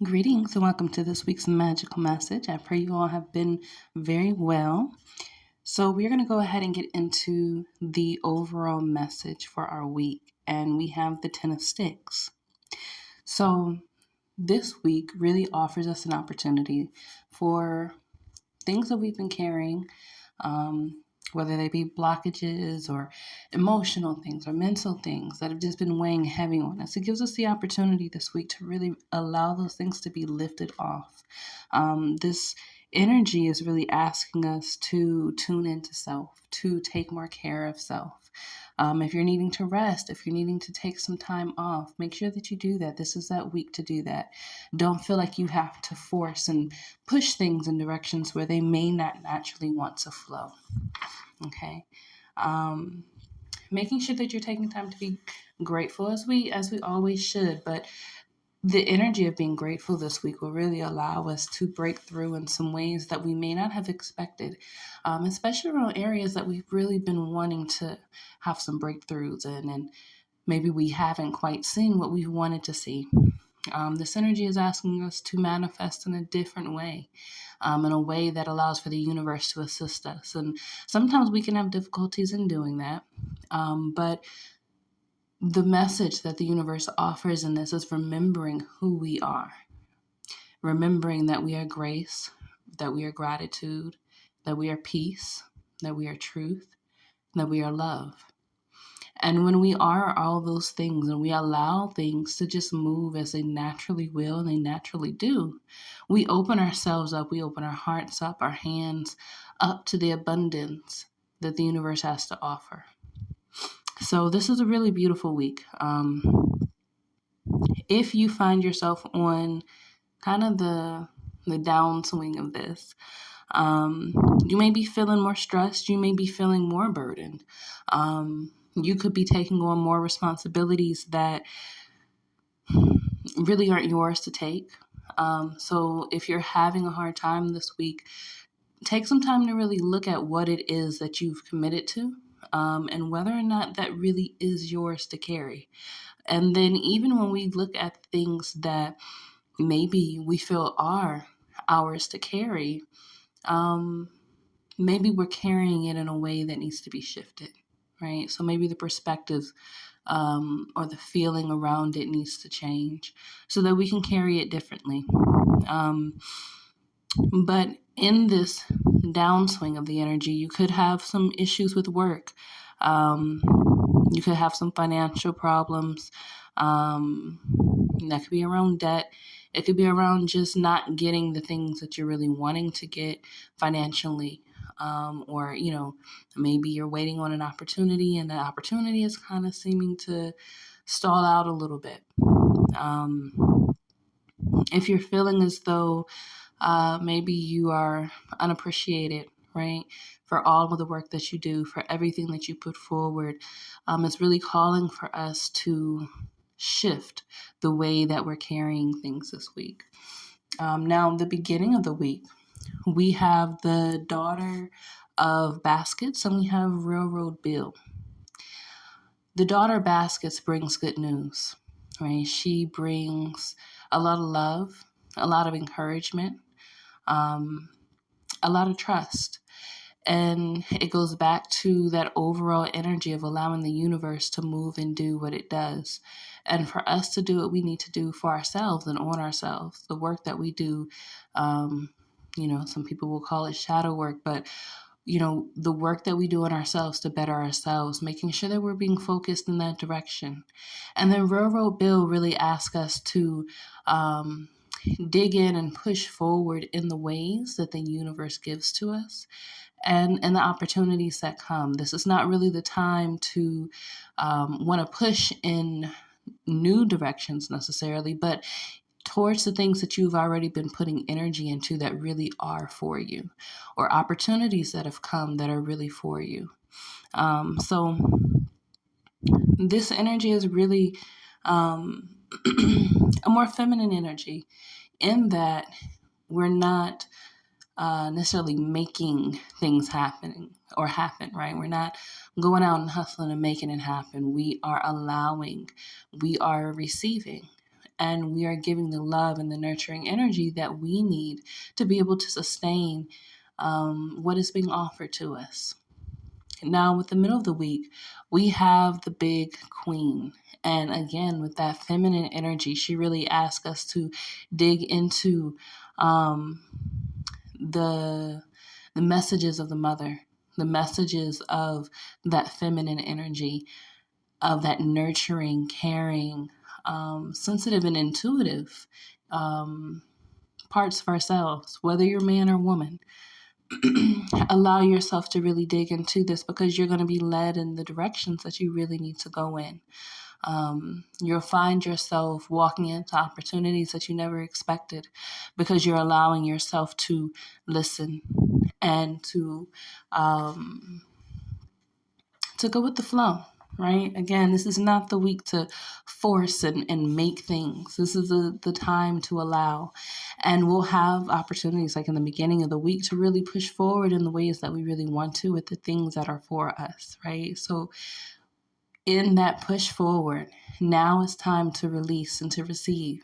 Greetings and welcome to this week's magical message. I pray you all have been very well. So, we're going to go ahead and get into the overall message for our week, and we have the 10 of Sticks. So, this week really offers us an opportunity for things that we've been carrying, whether they be blockages or emotional things or mental things that have just been weighing heavy on us. It gives us the opportunity this week to really allow those things to be lifted off. This energy is really asking us to tune into self, to take more care of self. If you're needing to rest, if you're needing to take some time off, make sure that you do that. This is that week to do that. Don't feel like you have to force and push things in directions where they may not naturally want to flow. Okay. Making sure that you're taking time to be grateful as we always should, but the energy of being grateful this week will really allow us to break through in some ways that we may not have expected, especially around areas that we've really been wanting to have some breakthroughs in, and maybe we haven't quite seen what we wanted to see. This energy is asking us to manifest in a different way, in a way that allows for the universe to assist us. And sometimes we can have difficulties in doing that, but the message that the universe offers in this is remembering who we are, remembering that we are grace, that we are gratitude, that we are peace, that we are truth, that we are love. And when we are all those things and we allow things to just move as they naturally will and they naturally do, we open ourselves up, we open our hearts up, our hands up to the abundance that the universe has to offer. So this is a really beautiful week. If you find yourself on kind of the downswing of this, you may be feeling more stressed. You may be feeling more burdened. You could be taking on more responsibilities that really aren't yours to take. So if you're having a hard time this week, take some time to really look at what it is that you've committed to, and whether or not that really is yours to carry. And then even when we look at things that maybe we feel are ours to carry, maybe we're carrying it in a way that needs to be shifted, right? So maybe the perspective or the feeling around it needs to change so that we can carry it differently. But in this downswing of the energy, you could have some issues with work. You could have some financial problems. That could be around debt. It could be around just not getting the things that you're really wanting to get financially. Or, maybe you're waiting on an opportunity and the opportunity is kind of seeming to stall out a little bit. If you're feeling as though maybe you are unappreciated, right, for all of the work that you do, for everything that you put forward, it's really calling for us to shift the way that we're carrying things this week. Now, the beginning of the week, we have the daughter of baskets and we have Railroad Bill. The daughter of baskets brings good news, right? She brings a lot of love, a lot of encouragement, a lot of trust. And it goes back to that overall energy of allowing the universe to move and do what it does. And for us to do what we need to do for ourselves and on ourselves, the work that we do, some people will call it shadow work, but the work that we do on ourselves to better ourselves, making sure that we're being focused in that direction. And then Railroad Bill really asks us to dig in and push forward in the ways that the universe gives to us and the opportunities that come. This is not really the time to want to push in new directions necessarily, but towards the things that you've already been putting energy into that really are for you, or opportunities that have come that are really for you. So this energy is really a more feminine energy in that we're not necessarily making things happen, right? We're not going out and hustling and making it happen. We are allowing, we are receiving. and we are giving the love and the nurturing energy that we need to be able to sustain what is being offered to us. Now, with the middle of the week, we have the big queen. And again, with that feminine energy, she really asks us to dig into um, the messages of the mother, the messages of that feminine energy, of that nurturing, caring, sensitive, and intuitive parts of ourselves, whether you're man or woman. Allow yourself to really dig into this, because you're going to be led in the directions that you really need to go in. You'll find yourself walking into opportunities that you never expected, because you're allowing yourself to listen and to go with the flow. Right? Again, this is not the week to force and make things. This is the time to allow. And we'll have opportunities like in the beginning of the week to really push forward in the ways that we really want to with the things that are for us, right? So in that push forward, now it's time to release and to receive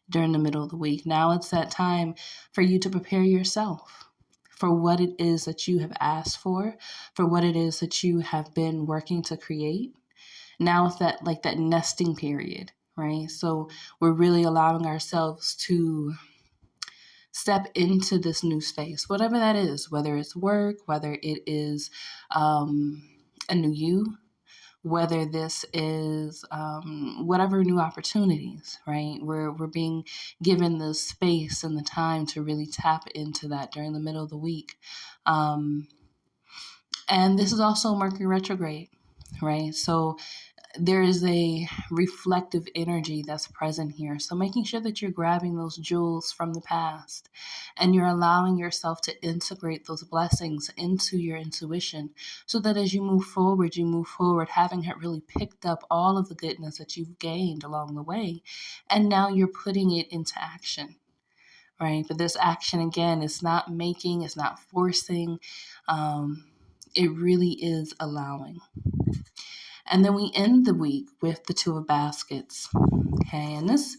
during the middle of the week. Now it's that time for you to prepare yourself for what it is that you have asked for what it is that you have been working to create. Now it's that nesting period, right? So we're really allowing ourselves to step into this new space, whatever that is, whether it's work, whether it is a new you, whether this is whatever new opportunities, right? We're being given the space and the time to really tap into that during the middle of the week. And this is also Mercury retrograde, right? So there is a reflective energy that's present here. So making sure that you're grabbing those jewels from the past and you're allowing yourself to integrate those blessings into your intuition, so that as you move forward having really picked up all of the goodness that you've gained along the way, and now you're putting it into action. Right? But this action, again, is not making, it's not forcing. It really is allowing. And then we end the week with the Two of Baskets. Okay, and this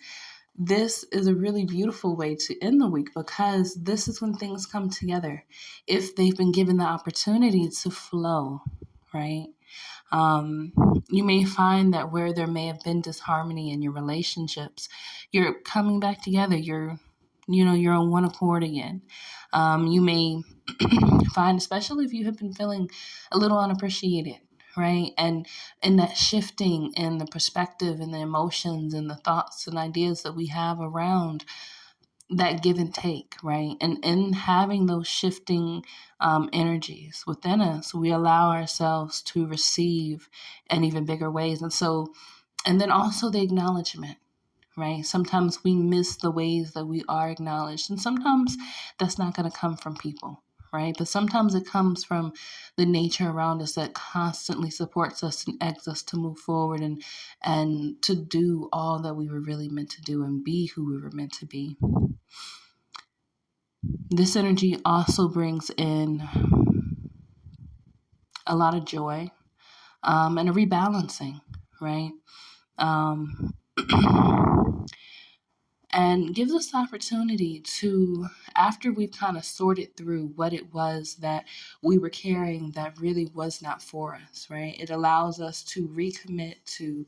is a really beautiful way to end the week, because this is when things come together. If they've been given the opportunity to flow, right? You may find that where there may have been disharmony in your relationships, you're coming back together. You're on one accord again. You may find, especially if you have been feeling a little unappreciated, right? And that shifting in the perspective and the emotions and the thoughts and ideas that we have around that give and take, right? And in having those shifting energies within us, we allow ourselves to receive in even bigger ways. And then also the acknowledgement, right? Sometimes we miss the ways that we are acknowledged, and sometimes that's not going to come from people, right? But sometimes it comes from the nature around us that constantly supports us and eggs us to move forward and to do all that we were really meant to do and be who we were meant to be. This energy also brings in a lot of joy and a rebalancing, right? And gives us the opportunity to, after we've kind of sorted through what it was that we were carrying that really was not for us, right? It allows us to commit to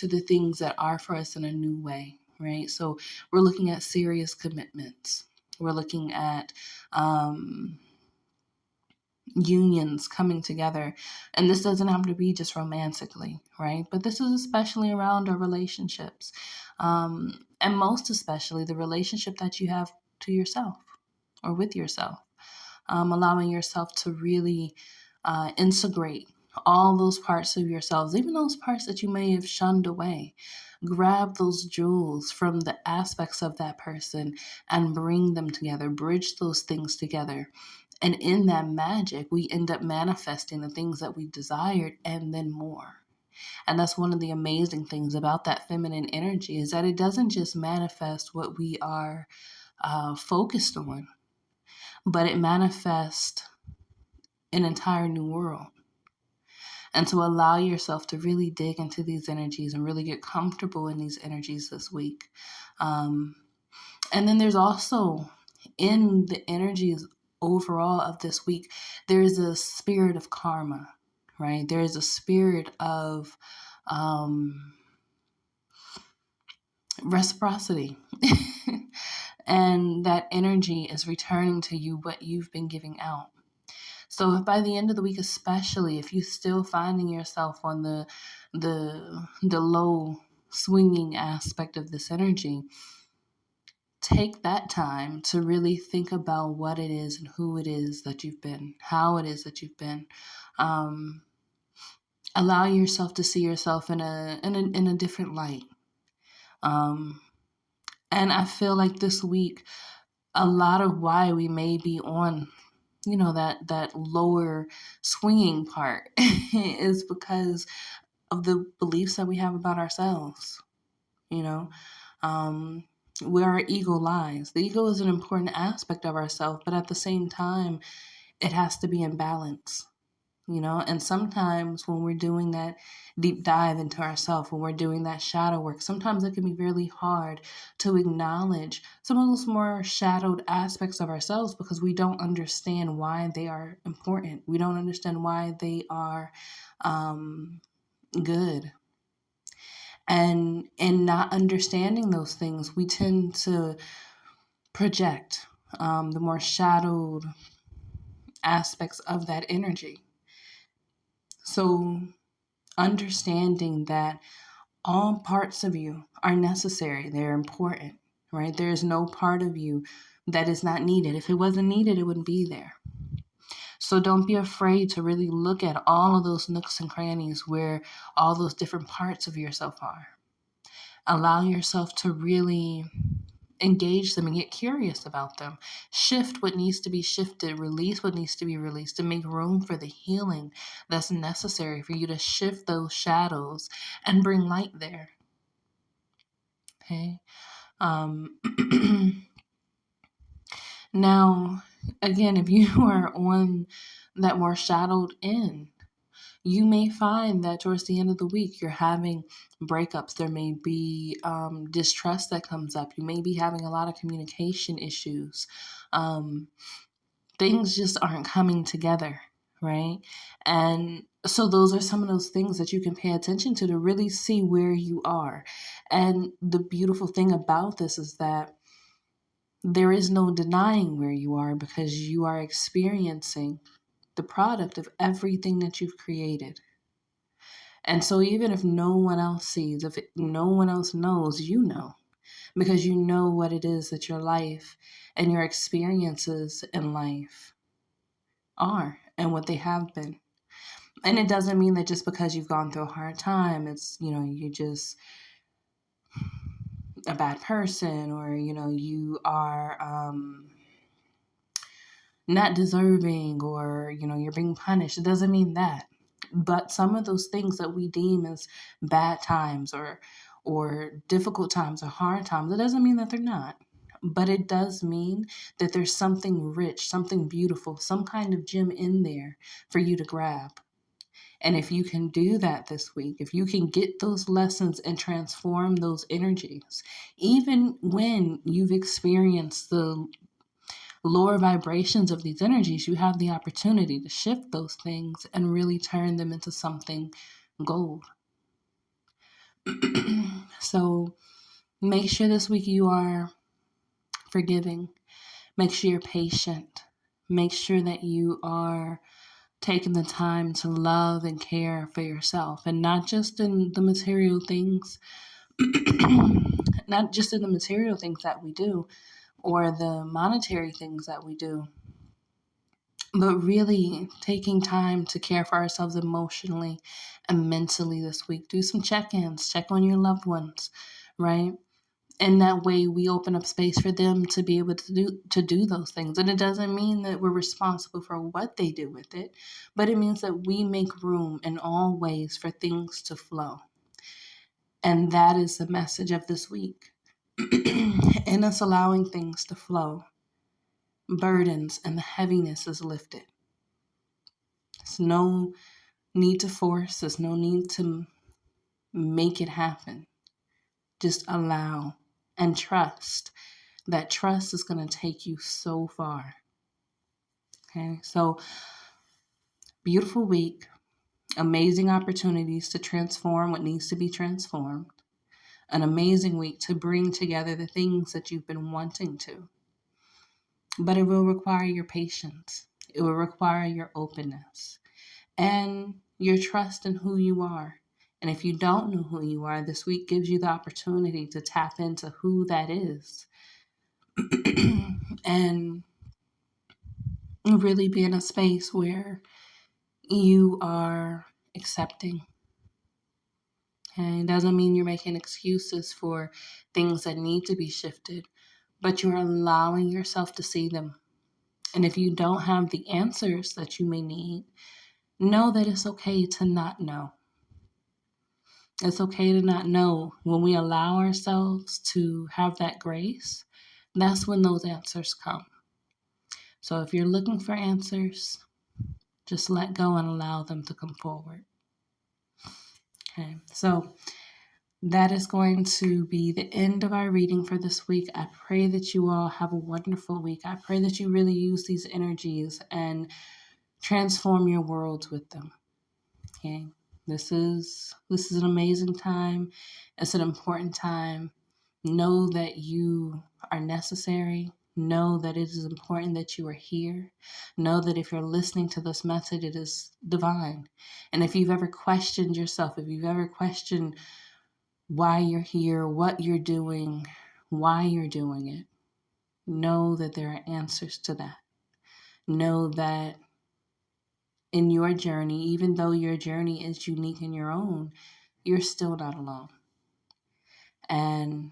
the things that are for us in a new way, right? So we're looking at serious commitments. We're looking at unions coming together. And this doesn't have to be just romantically, right? But this is especially around our relationships. And most especially the relationship that you have to yourself or with yourself. Allowing yourself to really integrate all those parts of yourselves, even those parts that you may have shunned away. Grab those jewels from the aspects of that person and bring them together, bridge those things together. And in that magic, we end up manifesting the things that we desired and then more. And that's one of the amazing things about that feminine energy, is that it doesn't just manifest what we are focused on, but it manifests an entire new world. and to allow yourself to really dig into these energies and really get comfortable in these energies this week. And then there's also in the energies overall of this week, there's a spirit of karma, right? There is a spirit of reciprocity. And that energy is returning to you what you've been giving out. So if by the end of the week, especially if you're still finding yourself on the low swinging aspect of this energy, take that time to really think about what it is and who it is that you've been, how it is that you've been. Allow yourself to see yourself in a different light. And I feel like this week, a lot of why we may be on, that lower swinging part is because of the beliefs that we have about ourselves, where our ego lies. The ego is an important aspect of ourselves, but at the same time, it has to be in balance. And sometimes when we're doing that deep dive into ourselves, when we're doing that shadow work, sometimes it can be really hard to acknowledge some of those more shadowed aspects of ourselves because we don't understand why they are important. We don't understand why they are good. And in not understanding those things, we tend to project the more shadowed aspects of that energy. So understanding that all parts of you are necessary, they're important, right? There is no part of you that is not needed. If it wasn't needed, it wouldn't be there. So don't be afraid to really look at all of those nooks and crannies where all those different parts of yourself are. Allow yourself to really engage them and get curious about them. Shift what needs to be shifted, release what needs to be released, to make room for the healing that's necessary for you to shift those shadows and bring light there. Okay. Now, again, if you are on that more shadowed end, you may find that towards the end of the week, you're having breakups. There may be distrust that comes up. You may be having a lot of communication issues. Things just aren't coming together, right? And so those are some of those things that you can pay attention to really see where you are. And the beautiful thing about this is that there is no denying where you are because you are experiencing the product of everything that you've created. And so even if no one else sees, if no one else knows, you know, because you know what it is that your life and your experiences in life are and what they have been. And it doesn't mean that just because you've gone through a hard time, it's, you're just a bad person or, you are not deserving or, you're being punished. It doesn't mean that. But some of those things that we deem as bad times or difficult times or hard times, it doesn't mean that they're not. But it does mean that there's something rich, something beautiful, some kind of gem in there for you to grab. And if you can do that this week, if you can get those lessons and transform those energies, even when you've experienced the lower vibrations of these energies, you have the opportunity to shift those things and really turn them into something gold. So make sure this week you are forgiving. Make sure you're patient. Make sure that you are taking the time to love and care for yourself, and not just in the material things, not just in the material things that we do or the monetary things that we do, but really taking time to care for ourselves emotionally and mentally this week. Do some check-ins, check on your loved ones, right? And that way we open up space for them to be able to do those things. And it doesn't mean that we're responsible for what they do with it, but it means that we make room in all ways for things to flow. And that is the message of this week. In us allowing things to flow, burdens and the heaviness is lifted. It's no need to force. There's no need to make it happen. Just allow and trust. That trust is going to take you so far. Okay, so beautiful week, amazing opportunities to transform what needs to be transformed, an amazing week to bring together the things that you've been wanting to. But it will require your patience. It will require your openness and your trust in who you are. And if you don't know who you are, this week gives you the opportunity to tap into who that is and really be in a space where you are accepting. Okay? It doesn't mean you're making excuses for things that need to be shifted, but you're allowing yourself to see them. And if you don't have the answers that you may need, know that it's okay to not know. It's okay to not know. When we allow ourselves to have that grace, that's when those answers come. So if you're looking for answers, just let go and allow them to come forward. Okay, so that is going to be the end of our reading for this week. I pray that you all have a wonderful week. I pray that you really use these energies and transform your worlds with them. Okay, this is an amazing time. It's an important time. Know that you are necessary. Know that it is important that you are here. Know that if you're listening to this message, it is divine. And if you've ever questioned yourself, if you've ever questioned why you're here, what you're doing, why you're doing it, know that there are answers to that. Know that in your journey, even though your journey is unique in your own, you're still not alone. And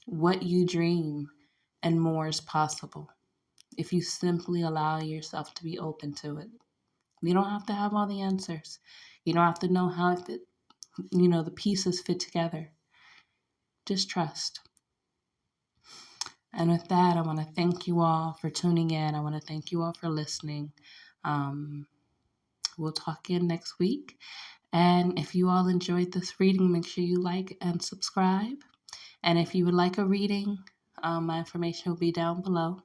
what you dream and more is possible if you simply allow yourself to be open to it. You don't have to have all the answers. You don't have to know how the pieces fit together. Just trust. And with that, I want to thank you all for tuning in. I want to thank you all for listening. We'll talk again next week. And if you all enjoyed this reading, make sure you like and subscribe. And if you would like a reading, my information will be down below.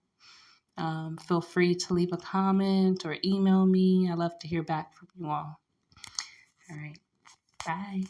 Feel free to leave a comment or email me. I love to hear back from you all. All right. Bye.